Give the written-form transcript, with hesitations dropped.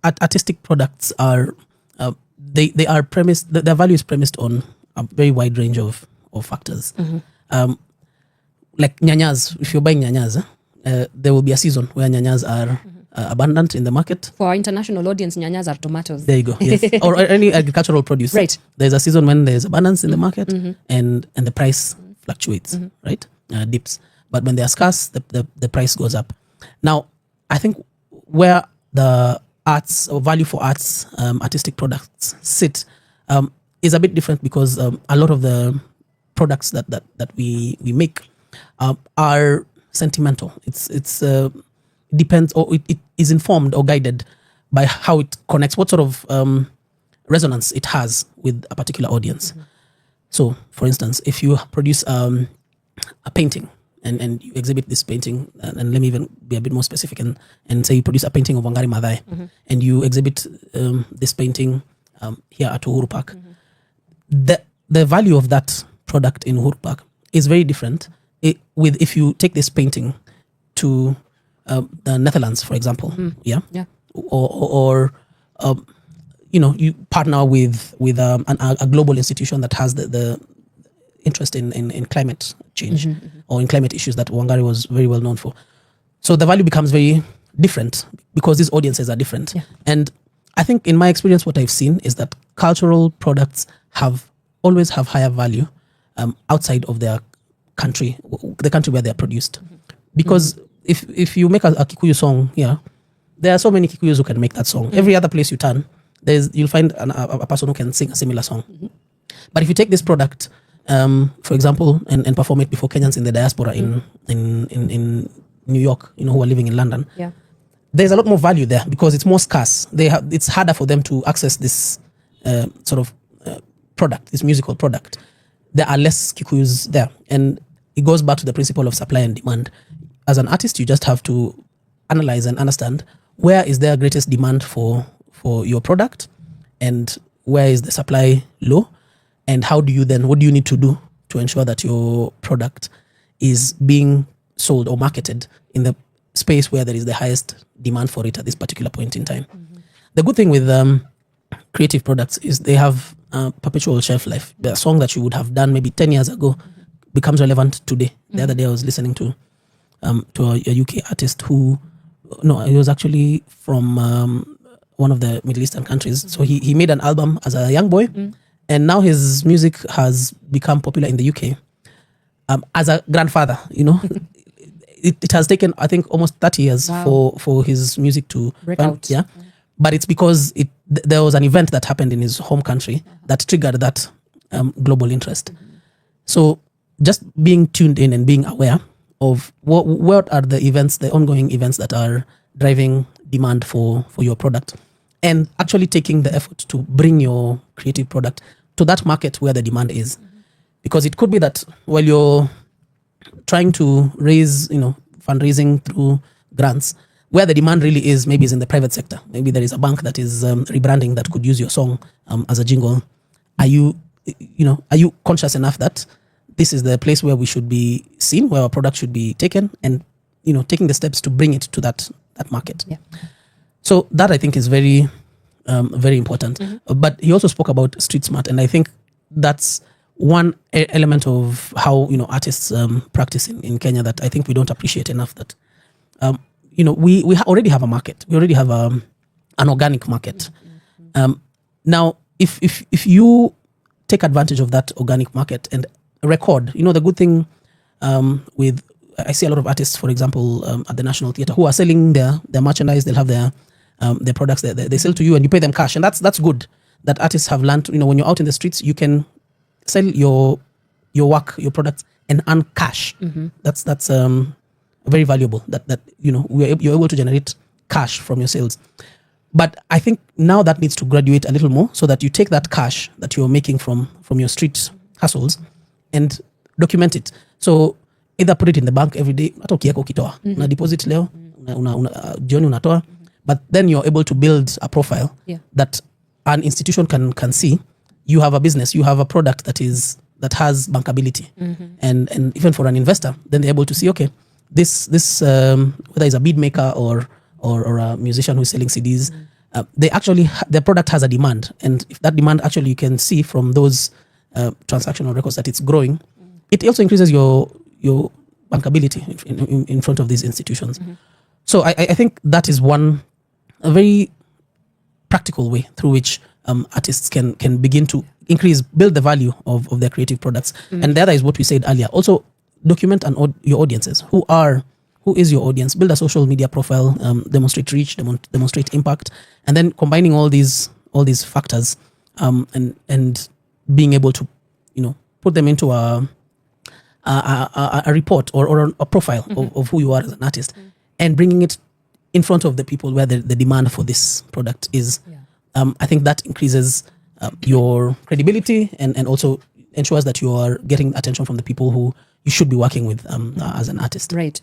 artistic products are they are premised. Their value is premised on a very wide range of factors. Like nyanyas, if you're buying nyanyas, there will be a season where nyanyas are abundant in the market. For our international audience, nyanyas are tomatoes. There you go. Yes. Or any agricultural produce. Right. There's a season when there's abundance in the market, and the price fluctuates, right? Dips. But when they are scarce, the price goes up. Now, I think where the arts or value for arts, artistic products sit is a bit different, because a lot of the products that we make are sentimental. It's depends, or it is informed or guided by how it connects, what sort of resonance it has with a particular audience. So, for instance, if you produce a painting and you exhibit this painting, and let me even be a bit more specific, and say you produce a painting of Wangari Maathai, and you exhibit this painting here at Uhuru Park, the value of that product in Uhuru Park is very different if you take this painting to the Netherlands, for example, or you partner with a global institution that has the interest in climate change or in climate issues that Wangari was very well known for. So the value becomes very different because these audiences are different. Yeah. And I think in my experience, what I've seen is that cultural products always have higher value outside of their country, the country where they are produced. Because if you make a Kikuyu song here, there are so many Kikuyus who can make that song. Every other place you turn, you'll find a person who can sing a similar song. But if you take this product, for example, and perform it before Kenyans in the diaspora in New York, who are living in London, there's a lot more value there because it's more scarce. It's harder for them to access this sort of product, this musical product. There are less Kikuyus there, and it goes back to the principle of supply and demand. As an artist, you just have to analyze and understand where is there greatest demand for your product, and where is the supply low, and what do you need to do to ensure that your product is being sold or marketed in the space where there is the highest demand for it at this particular point in time. The good thing with creative products is they have perpetual shelf life. The song that you would have done maybe 10 years ago becomes relevant today. The other day I was listening to a UK artist he was actually from one of the Middle Eastern countries. So he made an album as a young boy, and now his music has become popular in the UK. As a grandfather, it has taken, I think, almost 30 years for his music to break out. Yeah. But it's because there was an event that happened in his home country that triggered that global interest. So just being tuned in and being aware of what are the ongoing events that are driving demand for your product, and actually taking the effort to bring your creative product to that market where the demand is. Because it could be that while you're trying to raise, fundraising through grants, where the demand really is, maybe is in the private sector. Maybe there is a bank that is rebranding that could use your song as a jingle. Are you conscious enough that this is the place where we should be seen, where our product should be taken, and taking the steps to bring it to that market? Yeah. So that, I think, is very, very important. But he also spoke about street smart, and I think that's one element of how artists practice in Kenya that I think we don't appreciate enough. That we already have a market. We already have an organic market. Now, if you take advantage of that organic market and record, the good thing with, I see a lot of artists, for example, at the National Theatre, who are selling their merchandise. They'll have their products they sell to you, and you pay them cash, and that's good. That artists have learned. When you're out in the streets, you can sell your work, your products, and earn cash. That's very valuable. That you're able to generate cash from your sales. But I think now that needs to graduate a little more, so that you take that cash that you're making from your street hustles and document it. So either put it in the bank every day, una deposit leo, jioni unatoa, but then you're able to build a profile that an institution can see. You have a business, you have a product that has bankability, and even for an investor, then they're able to see, okay, this whether it's a beat maker or a musician who's selling CDs, they actually their product has a demand, and if that demand actually you can see from those transactional records that it's growing, it also increases your bankability in front of these institutions. So I think that is a very practical way through which artists can begin to build the value of their creative products. And the other is what we said earlier. Also document your audiences. Who is your audience? Build a social media profile, demonstrate reach, demonstrate impact, and then combining all these factors and being able to put them into a report or a profile of who you are as an artist, and bringing it in front of the people where the demand for this product is. I think that increases your credibility and also ensures that you are getting attention from the people who you should be working with as an artist. Right.